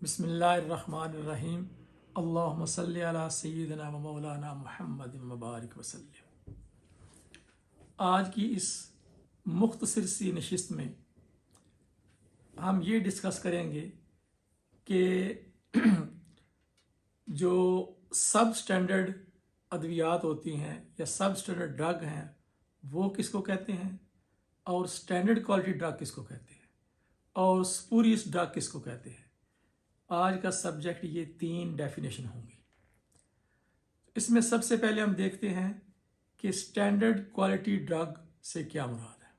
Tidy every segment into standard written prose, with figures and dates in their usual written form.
बिस्मिल्लाहिर्रहमानिर्रहीम। अल्लाहुम्मा सल्लि अला सय्यिदिना व मौलाना मुहम्मदिन व बारिक वसल्लम। आज की इस मुख्तसर सी नशिस्त में हम ये डिस्कस करेंगे कि जो सब स्टैंडर्ड अद्वियात होती हैं या सब स्टैंडर्ड ड्रग हैं वो किसको कहते हैं, और स्टैंडर्ड क्वालिटी ड्रग किसको कहते हैं, और स्पूरियस ड्रग किसको कहते हैं। आज का सब्जेक्ट ये 3 डेफिनेशन होंगी। इसमें सबसे पहले हम देखते हैं कि स्टैंडर्ड क्वालिटी ड्रग से क्या मुराद है।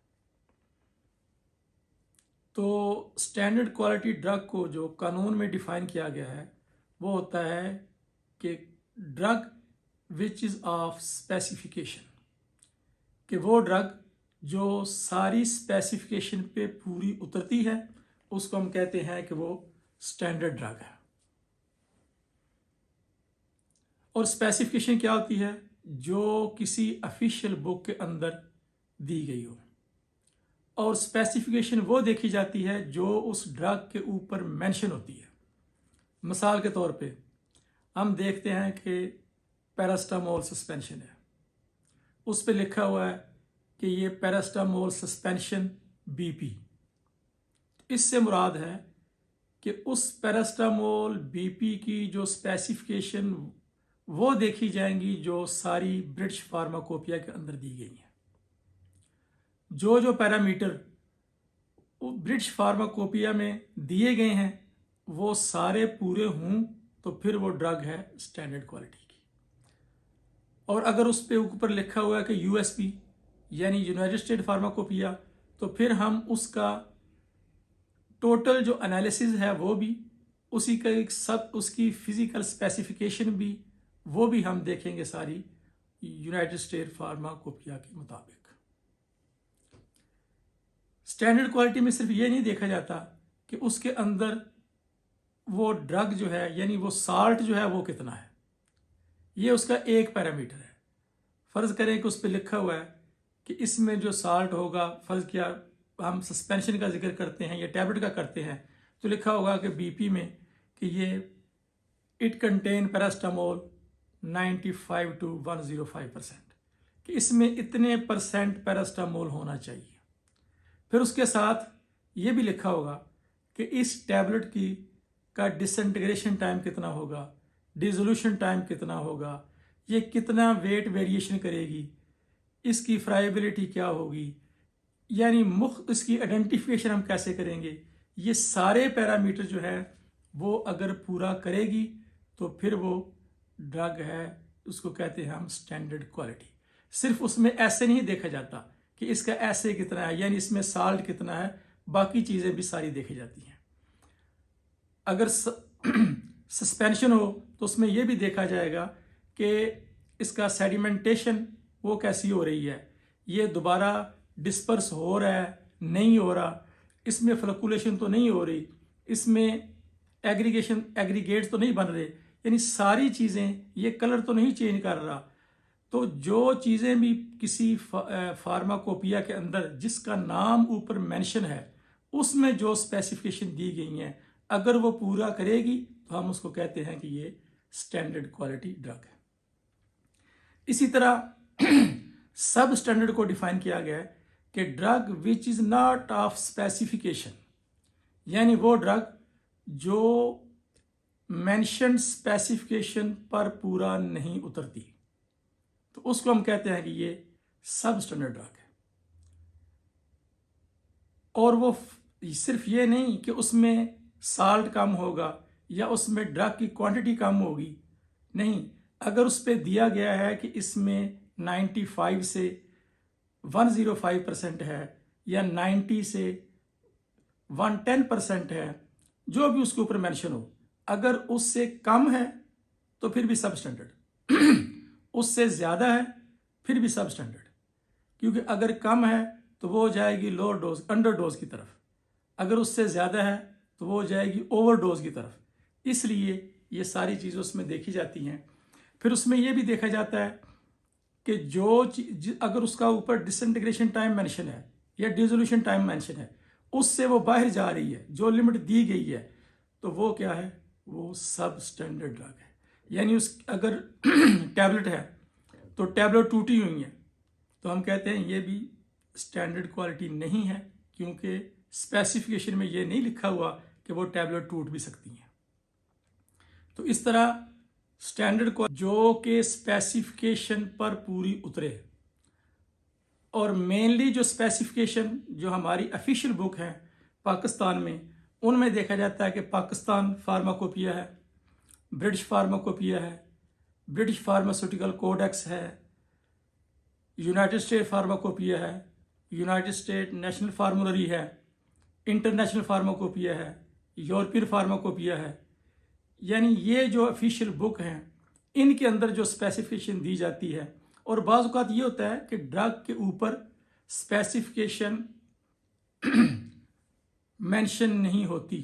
तो स्टैंडर्ड क्वालिटी ड्रग को जो कानून में डिफाइन किया गया है वो होता है कि drug which is of specification, कि वो ड्रग जो सारी स्पेसिफिकेशन पे पूरी उतरती है उसको हम कहते हैं कि वो स्टैंडर्ड ड्रग है। और स्पेसिफिकेशन क्या होती है? जो किसी ऑफिशियल बुक के अंदर दी गई हो। और स्पेसिफिकेशन वो देखी जाती है जो उस ड्रग के ऊपर मेंशन होती है। मिसाल के तौर पे हम देखते हैं कि पैरास्टामोल सस्पेंशन है, उस पे लिखा हुआ है कि ये पैरास्टामोल सस्पेंशन BP। इससे मुराद है कि उस पैरास्टामोल BP की जो स्पेसिफिकेशन वो देखी जाएंगी जो सारी ब्रिटिश फार्माकोपिया के अंदर दी गई हैं। जो पैरामीटर ब्रिटिश फार्माकोपिया में दिए गए हैं वो सारे पूरे हों तो फिर वो ड्रग है स्टैंडर्ड क्वालिटी की। और अगर उस पे ऊपर लिखा हुआ है कि USP यानी यूनाइटेड स्टेट फार्माकोपिया, तो फिर हम उसका टोटल जो एनालिसिस है वो भी, उसी का एक सब उसकी फिजिकल स्पेसिफिकेशन भी, वो भी हम देखेंगे सारी यूनाइटेड स्टेट फार्माकोपिया के मुताबिक। स्टैंडर्ड क्वालिटी में सिर्फ ये नहीं देखा जाता कि उसके अंदर वो ड्रग जो है यानी वो साल्ट जो है वो कितना है, ये उसका एक पैरामीटर है। फ़र्ज़ करें कि उस पर लिखा हुआ है कि इसमें जो साल्ट होगा, फ़र्ज़ किया हम सस्पेंशन का जिक्र करते हैं या टैबलेट का करते हैं, तो लिखा होगा कि BP में कि ये इट कंटेन पैरास्टामोल 95 to 105%, कि इसमें इतने % पैरास्टामोल होना चाहिए। फिर उसके साथ ये भी लिखा होगा कि इस टैबलेट की का डिसइंटीग्रेशन टाइम कितना होगा, डिसोल्यूशन टाइम कितना होगा, ये कितना वेट वेरिएशन करेगी, इसकी फ्राइबिलिटी क्या होगी, यानी इसकी आइडेंटिफिकेशन हम कैसे करेंगे। ये सारे पैरामीटर जो है वो अगर पूरा करेगी तो फिर वो ड्रग है, उसको कहते हैं हम स्टैंडर्ड क्वालिटी। सिर्फ उसमें ऐसे नहीं देखा जाता कि इसका ऐसे कितना है यानी इसमें साल्ट कितना है, बाकी चीज़ें भी सारी देखी जाती हैं। अगर सस्पेंशन हो तो उसमें यह भी देखा जाएगा कि इसका सेडिमेंटेशन वो कैसी हो रही है, ये दोबारा डिस्पर्स हो रहा है नहीं हो रहा, इसमें फ्लक्चुएशन तो नहीं हो रही, इसमें एग्रीगेट्स तो नहीं बन रहे, यानी सारी चीज़ें, ये कलर तो नहीं चेंज कर रहा। तो जो चीज़ें भी किसी फार्माकोपिया के अंदर जिसका नाम ऊपर मेंशन है उसमें जो स्पेसिफिकेशन दी गई हैं अगर वो पूरा करेगी तो हम उसको कहते हैं कि ये स्टैंडर्ड क्वालिटी ड्रग है। इसी तरह सब स्टैंडर्ड को डिफाइन किया गया है कि drug which is not of specification, यानी वो ड्रग जो मेंशन स्पेसिफिकेशन पर पूरा नहीं उतरती, तो उसको हम कहते हैं कि ये सब स्टैंडर्ड ड्रग है। और वो सिर्फ ये नहीं कि उसमें साल्ट कम होगा या उसमें ड्रग की क्वांटिटी कम होगी, नहीं, अगर उस पर दिया गया है कि इसमें 95 से 105% है या 90 से 110% है, जो भी उसके ऊपर मेंशन हो, अगर उससे कम है तो फिर भी सब स्टैंडर्ड, उससे ज़्यादा है फिर भी सब स्टैंडर्ड, क्योंकि अगर कम है तो वो जाएगी लोअर डोज अंडर डोज की तरफ, अगर उससे ज़्यादा है तो वो जाएगी ओवर डोज की तरफ। इसलिए ये सारी चीज़ें उसमें देखी जाती हैं। फिर उसमें ये भी देखा जाता है कि जो अगर उसका ऊपर डिसइंटीग्रेशन टाइम मेंशन है या डिसोल्यूशन टाइम मेंशन है, उससे वो बाहर जा रही है, जो लिमिट दी गई है, तो वो क्या है, वो सब स्टैंडर्ड ड्रग है। यानी उस अगर टैबलेट है तो टैबलेट टूटी हुई है तो हम कहते हैं ये भी स्टैंडर्ड क्वालिटी नहीं है, क्योंकि स्पेसिफिकेशन में ये नहीं लिखा हुआ कि वो टैबलेट टूट भी सकती हैं। तो इस तरह स्टैंडर्ड को जो कि स्पेसिफिकेशन पर पूरी उतरे, और मेनली जो स्पेसिफिकेशन जो हमारी ऑफिशियल बुक है पाकिस्तान में, उनमें देखा जाता है कि पाकिस्तान फार्माकोपिया है, ब्रिटिश फार्माकोपिया है, ब्रिटिश फार्मास्यूटिकल कोडेक्स है, यूनाइटेड स्टेट फार्माकोपिया है, यूनाइटेड स्टेट नेशनल फार्मूलरी है, इंटरनेशनल फार्माकोपिया है, यूरोपियन फार्माकोपिया है। यानी ये जो ऑफिशियल बुक हैं इनके अंदर जो स्पेसिफिकेशन दी जाती है, और बाज़ औक़ात ये होता है कि ड्रग के ऊपर स्पेसिफिकेशन मेंशन नहीं होती,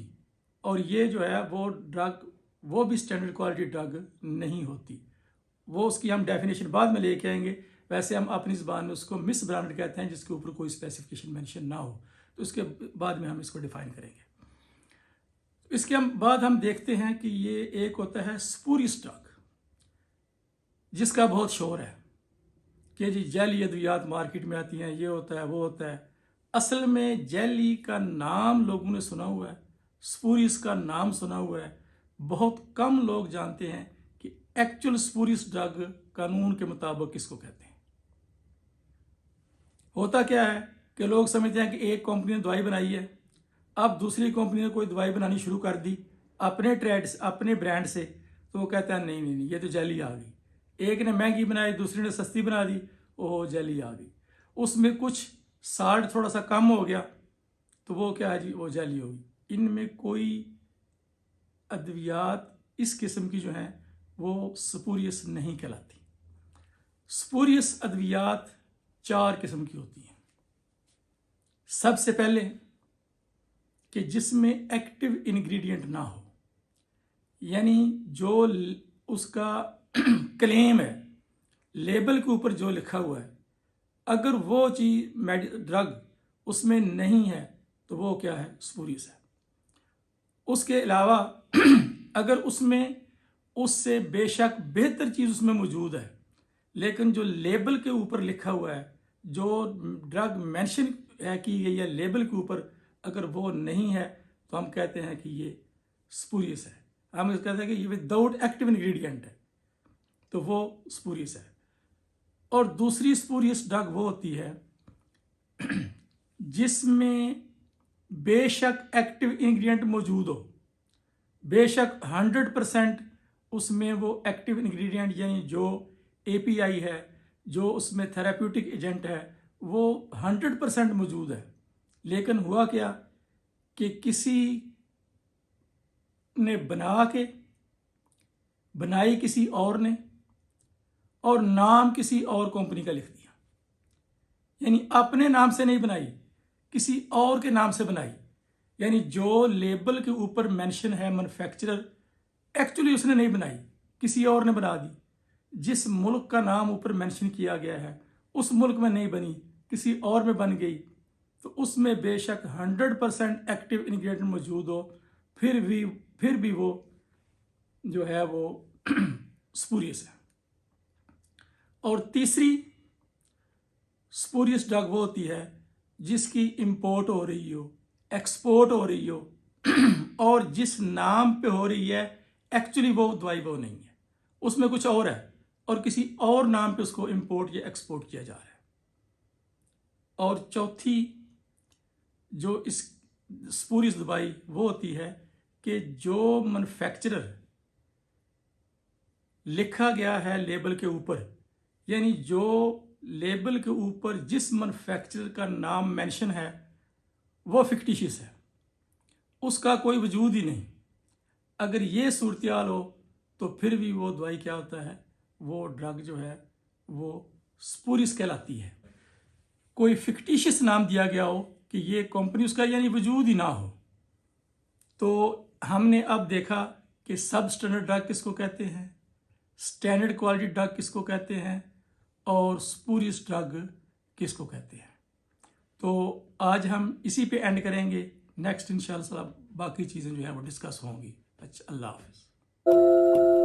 और ये जो है वो ड्रग वो भी स्टैंडर्ड क्वालिटी ड्रग नहीं होती। वो उसकी हम डेफिनेशन बाद में लेके आएंगे। वैसे हम अपनी ज़बान में उसको मिस ब्रांडेड कहते हैं, जिसके ऊपर कोई स्पेसिफिकेशन मेंशन ना हो, तो उसके बाद में हम इसको डिफाइन करेंगे। इसके बाद हम देखते हैं कि ये एक होता है स्पूरियस ड्रग, जिसका बहुत शोर है कि जी जैली अद्वियात मार्केट में आती हैं, ये होता है वो होता है। असल में जैली का नाम लोगों ने सुना हुआ है, स्पूरियस का नाम सुना हुआ है, बहुत कम लोग जानते हैं कि एक्चुअल स्पूरियस ड्रग कानून के मुताबिक किसको कहते हैं। होता क्या है कि लोग समझते हैं कि एक कंपनी ने दवाई बनाई है, अब दूसरी कंपनी ने कोई दवाई बनानी शुरू कर दी अपने ट्रेड अपने ब्रांड से, तो वो कहता है नहीं नहीं नहीं, ये तो जैली आ गई। एक ने महंगी बनाई, दूसरे ने सस्ती बना दी, ओह जैली आ गई। उसमें कुछ साल्ट थोड़ा सा कम हो गया तो वो क्या है जी, वो जैली होगी। इनमें कोई अद्वियात इस किस्म की जो हैं वो स्पूरियस नहीं कहलाती। स्पूरियस अद्वियात 4 किस्म की होती हैं। सबसे पहले कि जिसमें एक्टिव इंग्रेडिएंट ना हो, यानी जो उसका क्लेम है, लेबल के ऊपर जो लिखा हुआ है, अगर वो चीज़ ड्रग उसमें नहीं है तो वो क्या है, स्पूरियस है। उसके अलावा अगर उसमें उससे बेशक बेहतर चीज़ उसमें मौजूद है, लेकिन जो लेबल के ऊपर लिखा हुआ है, जो ड्रग मेंशन है की गई है लेबल के ऊपर, अगर वो नहीं है तो हम कहते हैं कि ये स्पूरियस है। हम कहते हैं कि ये विदाउट एक्टिव इंग्रेडिएंट है, तो वो स्पूरियस है। और दूसरी स्पूरियस ड्रग वो होती है जिसमें बेशक एक्टिव इंग्रेडिएंट मौजूद हो, बेशक 100% उसमें वो एक्टिव इंग्रेडिएंट यानी जो एपीआई है, जो उसमें थेराप्यूटिक एजेंट है, वो 100% मौजूद है, लेकिन हुआ क्या कि किसी ने बनाई किसी और ने, और नाम किसी और कंपनी का लिख दिया। यानी अपने नाम से नहीं बनाई, किसी और के नाम से बनाई। यानी जो लेबल के ऊपर मेंशन है मैन्युफैक्चरर, एक्चुअली उसने नहीं बनाई, किसी और ने बना दी। जिस मुल्क का नाम ऊपर मेंशन किया गया है उस मुल्क में नहीं बनी, किसी और में बन गई, तो उसमें बेशक 100% एक्टिव इंग्रेडिएंट मौजूद हो, फिर भी वो जो है वो स्पूरियस है। और तीसरी स्पूरियस ड्रग वो होती है जिसकी इंपोर्ट हो रही हो, एक्सपोर्ट हो रही हो और जिस नाम पे हो रही है एक्चुअली वो दवाई वो नहीं है, उसमें कुछ और है और किसी और नाम पे उसको इंपोर्ट या एक्सपोर्ट किया जा रहा है। और चौथी जो इस स्पूरियस दवाई वो होती है कि जो मैन्युफैक्चरर लिखा गया है लेबल के ऊपर, यानी जो लेबल के ऊपर जिस मैन्युफैक्चरर का नाम मेंशन है वो फिक्टिशियस है, उसका कोई वजूद ही नहीं। अगर ये सूरत-ए-हाल हो तो फिर भी वो दवाई क्या होता है, वो ड्रग जो है वो स्पूरियस कहलाती है। कोई फिक्टिशियस नाम दिया गया हो कि ये कंपनी, उसका यानी वजूद ही ना हो। तो हमने अब देखा कि सब स्टैंडर्ड ड्रग किसको कहते हैं, स्टैंडर्ड क्वालिटी ड्रग किसको कहते हैं, और स्पूरियस ड्रग किसको कहते हैं। तो आज हम इसी पे एंड करेंगे। नेक्स्ट इंशाल्लाह बाकी चीज़ें जो हैं वो डिस्कस होंगी। अच्छा, अल्लाह हाफिज़।